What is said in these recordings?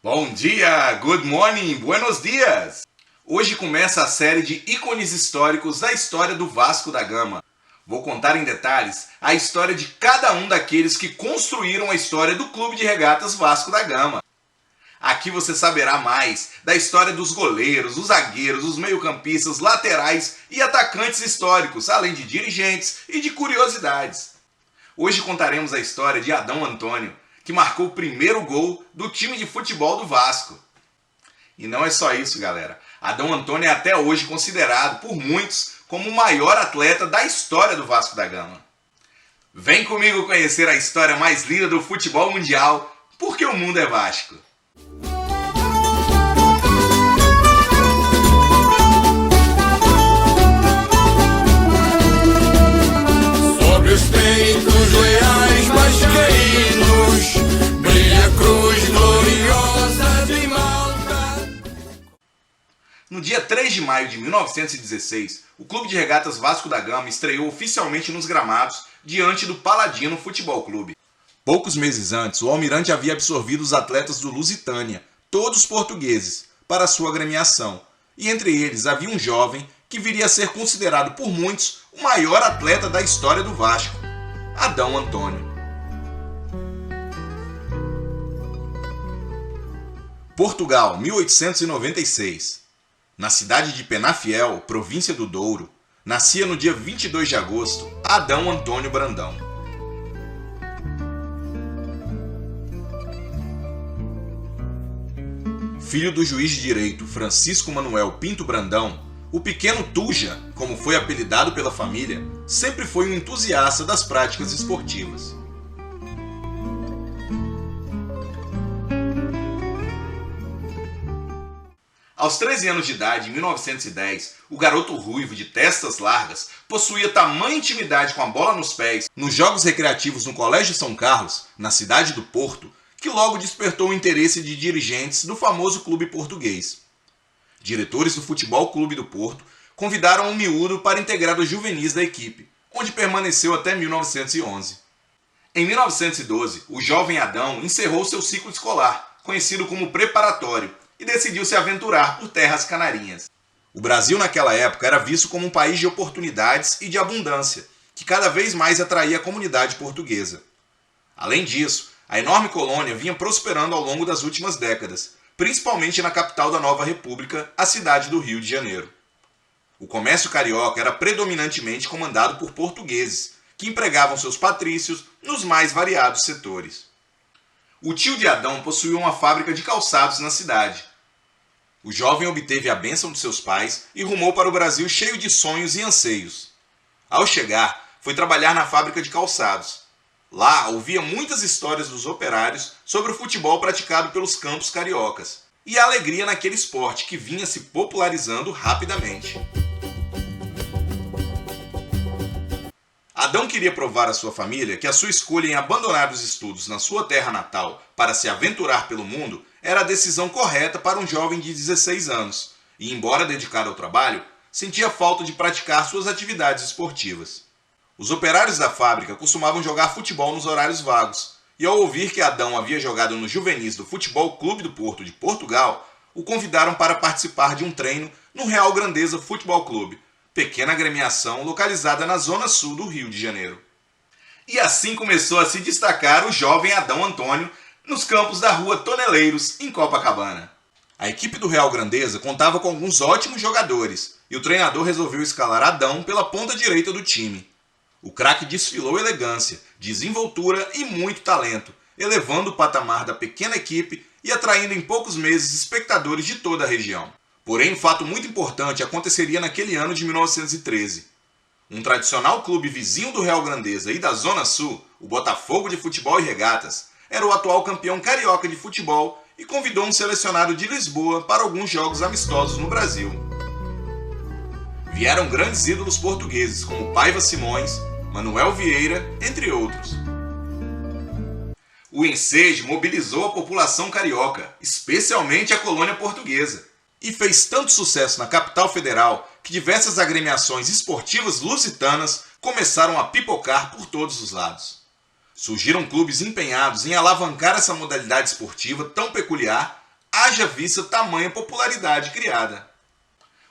Bom dia, good morning, buenos dias! Hoje começa a série de ícones históricos da história do Vasco da Gama. Vou contar em detalhes a história de cada um daqueles que construíram a história do Clube de Regatas Vasco da Gama. Aqui você saberá mais da história dos goleiros, os zagueiros, os meio-campistas, laterais e atacantes históricos, além de dirigentes e de curiosidades. Hoje contaremos a história de Adão Antônio, que marcou o primeiro gol do time de futebol do Vasco. E não é só isso, galera. Adão Antônio é até hoje considerado por muitos como o maior atleta da história do Vasco da Gama. Vem comigo conhecer a história mais linda do futebol mundial, porque o mundo é Vasco. Sobre os peitos leais vascaínos brilha a cruz gloriosa de Malta. No dia 3 de maio de 1916, o Clube de Regatas Vasco da Gama estreou oficialmente nos gramados diante do Paladino Futebol Clube. Poucos meses antes, o Almirante havia absorvido os atletas do Lusitânia, todos portugueses, para sua agremiação, e entre eles havia um jovem que viria a ser considerado por muitos o maior atleta da história do Vasco, Adão Antônio. Portugal, 1896. Na cidade de Penafiel, província do Douro, nascia no dia 22 de agosto Adão Antônio Brandão. Filho do juiz de direito Francisco Manuel Pinto Brandão, o pequeno Tuja, como foi apelidado pela família, sempre foi um entusiasta das práticas esportivas. Aos 13 anos de idade, em 1910, o garoto ruivo de testas largas possuía tamanha intimidade com a bola nos pés nos jogos recreativos no Colégio São Carlos, na cidade do Porto, que logo despertou o interesse de dirigentes do famoso clube português. Diretores do Futebol Clube do Porto convidaram o miúdo para integrar os juvenis da equipe, onde permaneceu até 1911. Em 1912, o jovem Adão encerrou seu ciclo escolar, conhecido como preparatório, e decidiu se aventurar por terras canarinhas. O Brasil naquela época era visto como um país de oportunidades e de abundância, que cada vez mais atraía a comunidade portuguesa. Além disso, a enorme colônia vinha prosperando ao longo das últimas décadas, principalmente na capital da nova república, a cidade do Rio de Janeiro. O comércio carioca era predominantemente comandado por portugueses, que empregavam seus patrícios nos mais variados setores. O tio de Adão possuía uma fábrica de calçados na cidade. O jovem obteve a bênção de seus pais e rumou para o Brasil cheio de sonhos e anseios. Ao chegar, foi trabalhar na fábrica de calçados. Lá, ouvia muitas histórias dos operários sobre o futebol praticado pelos campos cariocas e a alegria naquele esporte que vinha se popularizando rapidamente. Adão queria provar à sua família que a sua escolha em abandonar os estudos na sua terra natal para se aventurar pelo mundo era a decisão correta para um jovem de 16 anos e, embora dedicado ao trabalho, sentia falta de praticar suas atividades esportivas. Os operários da fábrica costumavam jogar futebol nos horários vagos e, ao ouvir que Adão havia jogado nos juvenis do Futebol Clube do Porto de Portugal, o convidaram para participar de um treino no Real Grandeza Futebol Clube, pequena agremiação localizada na zona sul do Rio de Janeiro. E assim começou a se destacar o jovem Adão Antônio nos campos da rua Toneleiros, em Copacabana. A equipe do Real Grandeza contava com alguns ótimos jogadores e o treinador resolveu escalar Adão pela ponta direita do time. O craque desfilou elegância, desenvoltura e muito talento, elevando o patamar da pequena equipe e atraindo em poucos meses espectadores de toda a região. Porém, um fato muito importante aconteceria naquele ano de 1913. Um tradicional clube vizinho do Real Grandeza e da Zona Sul, o Botafogo de Futebol e Regatas, era o atual campeão carioca de futebol e convidou um selecionado de Lisboa para alguns jogos amistosos no Brasil. Vieram grandes ídolos portugueses como Paiva Simões, Manuel Vieira, entre outros. O ensejo mobilizou a população carioca, especialmente a colônia portuguesa, e fez tanto sucesso na capital federal que diversas agremiações esportivas lusitanas começaram a pipocar por todos os lados. Surgiram clubes empenhados em alavancar essa modalidade esportiva tão peculiar, haja vista tamanha popularidade criada.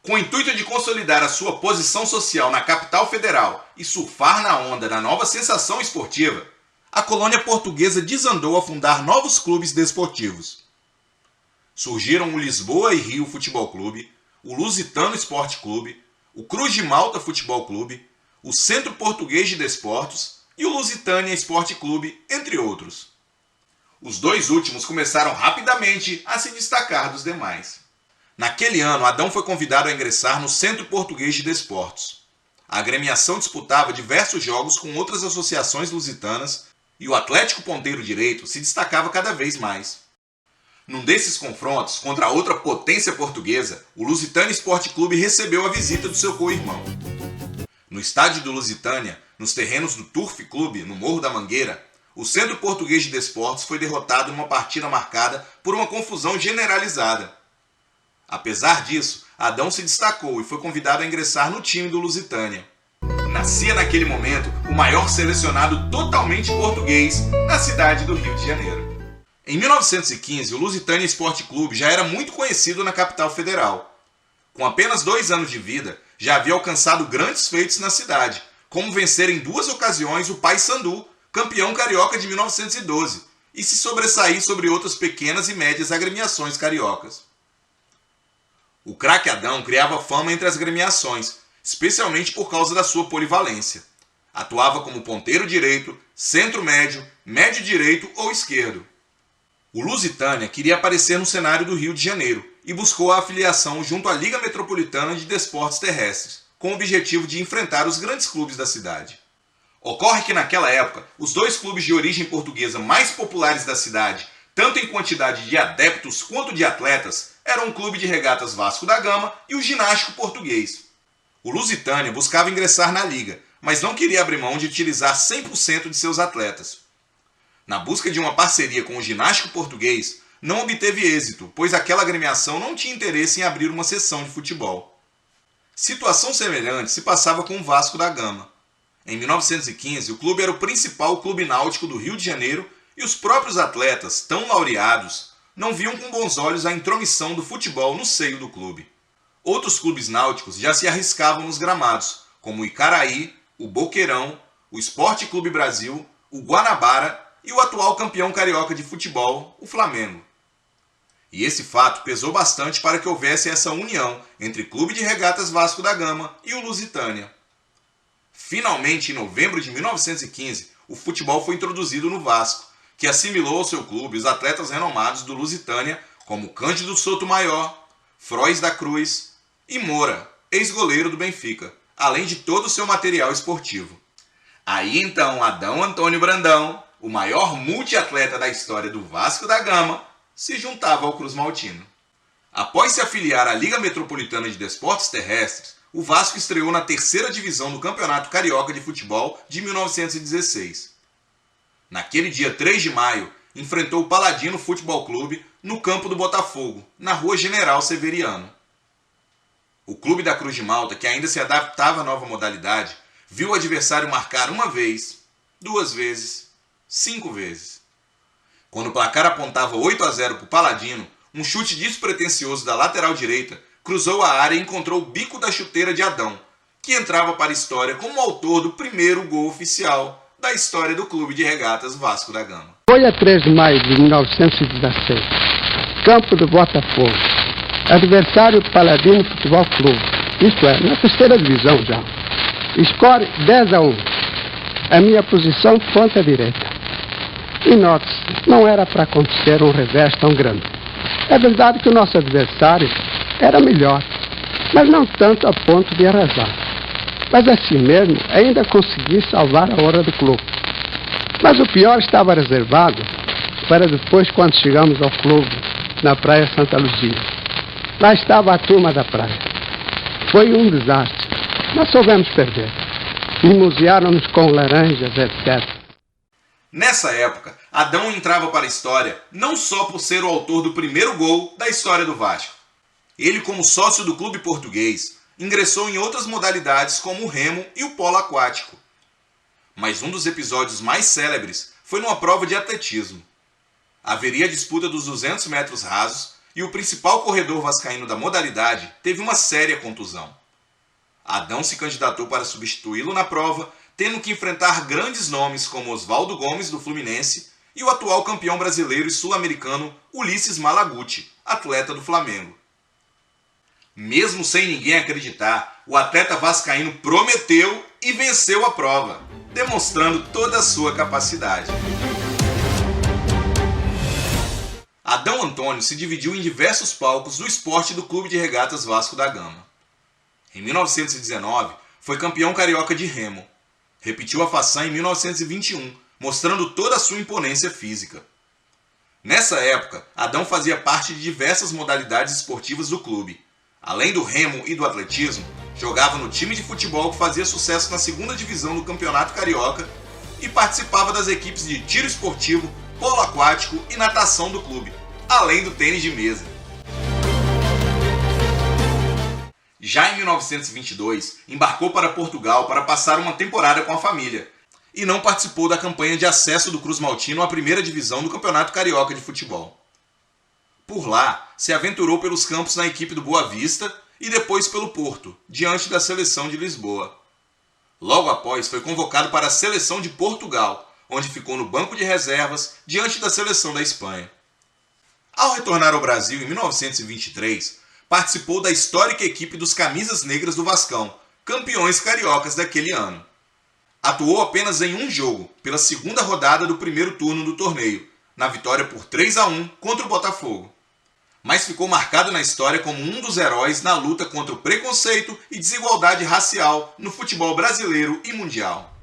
Com o intuito de consolidar a sua posição social na capital federal e surfar na onda da nova sensação esportiva, a colônia portuguesa desandou a fundar novos clubes desportivos. Surgiram o Lisboa e Rio Futebol Clube, o Lusitano Esporte Clube, o Cruz de Malta Futebol Clube, o Centro Português de Desportos e o Lusitânia Esporte Clube, entre outros. Os dois últimos começaram rapidamente a se destacar dos demais. Naquele ano, Adão foi convidado a ingressar no Centro Português de Desportos. A agremiação disputava diversos jogos com outras associações lusitanas e o Atlético Ponteiro Direito se destacava cada vez mais. Num desses confrontos contra outra potência portuguesa, o Lusitânia Esporte Clube recebeu a visita do seu co-irmão. No estádio do Lusitânia, nos terrenos do Turf Clube, no Morro da Mangueira, o Centro Português de Desportos foi derrotado numa partida marcada por uma confusão generalizada. Apesar disso, Adão se destacou e foi convidado a ingressar no time do Lusitânia. Nascia naquele momento o maior selecionado totalmente português na cidade do Rio de Janeiro. Em 1915, o Lusitânia Esporte Clube já era muito conhecido na capital federal. Com apenas 2 anos de vida, já havia alcançado grandes feitos na cidade, como vencer em 2 ocasiões o Paysandu, campeão carioca de 1912, e se sobressair sobre outras pequenas e médias agremiações cariocas. O craque Adão criava fama entre as agremiações, especialmente por causa da sua polivalência. Atuava como ponteiro direito, centro médio, médio direito ou esquerdo. O Lusitânia queria aparecer no cenário do Rio de Janeiro e buscou a afiliação junto à Liga Metropolitana de Desportos Terrestres, com o objetivo de enfrentar os grandes clubes da cidade. Ocorre que naquela época, os 2 clubes de origem portuguesa mais populares da cidade, tanto em quantidade de adeptos quanto de atletas, eram o Clube de Regatas Vasco da Gama e o Ginástico Português. O Lusitânia buscava ingressar na liga, mas não queria abrir mão de utilizar 100% de seus atletas. Na busca de uma parceria com o Ginástico Português, não obteve êxito, pois aquela agremiação não tinha interesse em abrir uma seção de futebol. Situação semelhante se passava com o Vasco da Gama. Em 1915, o clube era o principal clube náutico do Rio de Janeiro e os próprios atletas, tão laureados, não viam com bons olhos a intromissão do futebol no seio do clube. Outros clubes náuticos já se arriscavam nos gramados, como o Icaraí, o Boqueirão, o Esporte Clube Brasil, o Guanabara e o atual campeão carioca de futebol, o Flamengo. E esse fato pesou bastante para que houvesse essa união entre Clube de Regatas Vasco da Gama e o Lusitânia. Finalmente, em novembro de 1915, o futebol foi introduzido no Vasco, que assimilou ao seu clube os atletas renomados do Lusitânia, como Cândido Sotomayor, Frois da Cruz e Moura, ex-goleiro do Benfica, além de todo o seu material esportivo. Aí então Adão Antônio Brandão, o maior multiatleta da história do Vasco da Gama, se juntava ao Cruz Maltino. Após se afiliar à Liga Metropolitana de Desportos Terrestres, o Vasco estreou na 3ª divisão do Campeonato Carioca de Futebol de 1916. Naquele dia 3 de maio, enfrentou o Paladino Futebol Clube no campo do Botafogo, na Rua General Severiano. O clube da Cruz de Malta, que ainda se adaptava à nova modalidade, viu o adversário marcar 1 vez, 2 vezes, 5 vezes. Quando o placar apontava 8-0 para o Paladino, um chute despretensioso da lateral direita cruzou a área e encontrou o bico da chuteira de Adão, que entrava para a história como o autor do primeiro gol oficial da história do Clube de Regatas Vasco da Gama. Foi a 3 de maio de 1916, campo do Botafogo, adversário Paladino Futebol Clube, isto é, na 3ª divisão já. Score 10-1, a minha posição ponta direita. E note-se, não era para acontecer um revés tão grande. É verdade que o nosso adversário era melhor, mas não tanto a ponto de arrasar. Mas assim mesmo, ainda consegui salvar a honra do clube. Mas o pior estava reservado para depois, quando chegamos ao clube, na Praia Santa Luzia. Lá estava a turma da praia. Foi um desastre, mas soubemos perder. Limosearam-nos com laranjas, etc. Nessa época, Adão entrava para a história não só por ser o autor do primeiro gol da história do Vasco. Ele, como sócio do clube português, ingressou em outras modalidades como o remo e o polo aquático. Mas um dos episódios mais célebres foi numa prova de atletismo. Haveria a disputa dos 200 metros rasos e o principal corredor vascaíno da modalidade teve uma séria contusão. Adão se candidatou para substituí-lo na prova, tendo que enfrentar grandes nomes como Oswaldo Gomes, do Fluminense, e o atual campeão brasileiro e sul-americano Ulisses Malaguti, atleta do Flamengo. Mesmo sem ninguém acreditar, o atleta vascaíno prometeu e venceu a prova, demonstrando toda a sua capacidade. Adão Antônio se dividiu em diversos palcos do esporte do Clube de Regatas Vasco da Gama. Em 1919, foi campeão carioca de remo. Repetiu a façanha em 1921, mostrando toda a sua imponência física. Nessa época, Adão fazia parte de diversas modalidades esportivas do clube. Além do remo e do atletismo, jogava no time de futebol que fazia sucesso na segunda divisão do Campeonato Carioca e participava das equipes de tiro esportivo, polo aquático e natação do clube, além do tênis de mesa. Já em 1922, embarcou para Portugal para passar uma temporada com a família e não participou da campanha de acesso do Cruz Maltino à primeira divisão do Campeonato Carioca de Futebol. Por lá, se aventurou pelos campos na equipe do Boa Vista e depois pelo Porto, diante da seleção de Lisboa. Logo após, foi convocado para a seleção de Portugal, onde ficou no banco de reservas diante da seleção da Espanha. Ao retornar ao Brasil em 1923, participou da histórica equipe dos Camisas Negras do Vascão, campeões cariocas daquele ano. Atuou apenas em um jogo, pela segunda rodada do primeiro turno do torneio, na vitória por 3-1 contra o Botafogo. Mas ficou marcado na história como um dos heróis na luta contra o preconceito e desigualdade racial no futebol brasileiro e mundial.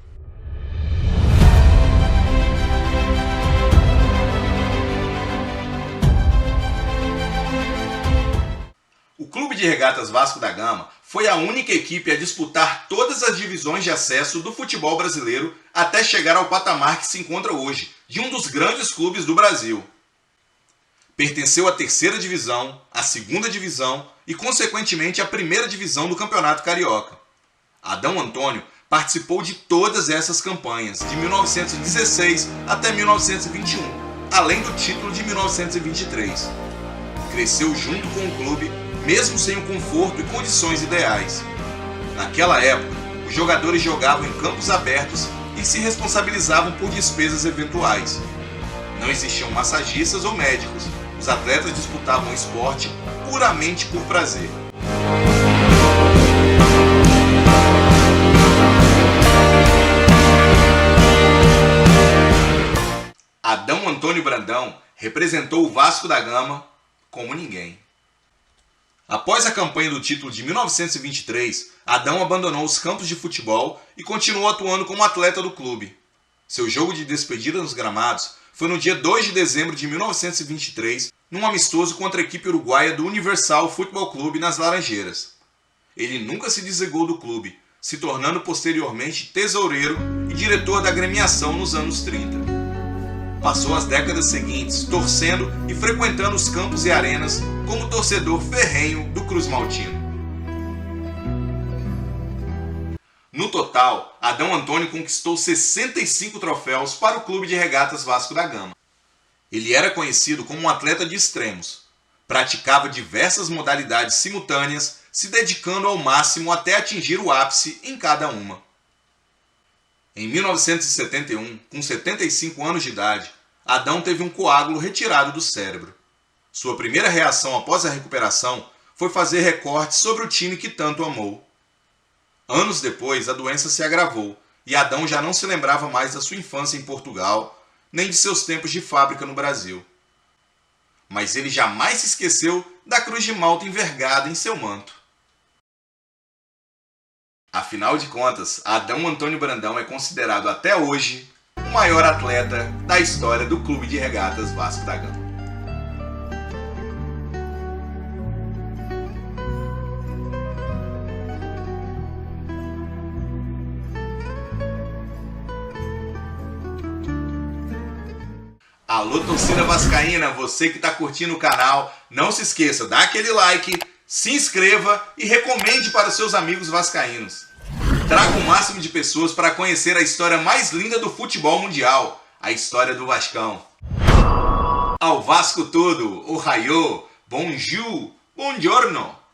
O Clube de Regatas Vasco da Gama foi a única equipe a disputar todas as divisões de acesso do futebol brasileiro até chegar ao patamar que se encontra hoje, de um dos grandes clubes do Brasil. Pertenceu à terceira divisão, à segunda divisão e, consequentemente, à primeira divisão do Campeonato Carioca. Adão Antônio participou de todas essas campanhas, de 1916 até 1921, além do título de 1923. Cresceu junto com o clube, mesmo sem o conforto e condições ideais. Naquela época, os jogadores jogavam em campos abertos e se responsabilizavam por despesas eventuais. Não existiam massagistas ou médicos. Os atletas disputavam o esporte puramente por prazer. Adão Antônio Brandão representou o Vasco da Gama como ninguém. Após a campanha do título de 1923, Adão abandonou os campos de futebol e continuou atuando como atleta do clube. Seu jogo de despedida nos gramados foi no dia 2 de dezembro de 1923, num amistoso contra a equipe uruguaia do Universal Futebol Clube nas Laranjeiras. Ele nunca se desligou do clube, se tornando posteriormente tesoureiro e diretor da agremiação nos anos 30. Passou as décadas seguintes torcendo e frequentando os campos e arenas como torcedor ferrenho do Cruz Maltino. No total, Adão Antônio conquistou 65 troféus para o Clube de Regatas Vasco da Gama. Ele era conhecido como um atleta de extremos. Praticava diversas modalidades simultâneas, se dedicando ao máximo até atingir o ápice em cada uma. Em 1971, com 75 anos de idade, Adão teve um coágulo retirado do cérebro. Sua primeira reação após a recuperação foi fazer recortes sobre o time que tanto amou. Anos depois, a doença se agravou e Adão já não se lembrava mais da sua infância em Portugal, nem de seus tempos de fábrica no Brasil. Mas ele jamais se esqueceu da cruz de malta envergada em seu manto. Afinal de contas, Adão Antônio Brandão é considerado até hoje o maior atleta da história do Clube de Regatas Vasco da Gama. Alô, torcida vascaína, você que está curtindo o canal, não se esqueça, dá aquele like, se inscreva e recomende para os seus amigos vascaínos. Traga o máximo de pessoas para conhecer a história mais linda do futebol mundial, a história do Vascão. Ao Vasco tudo, o Raiô, bonjour, buongiorno.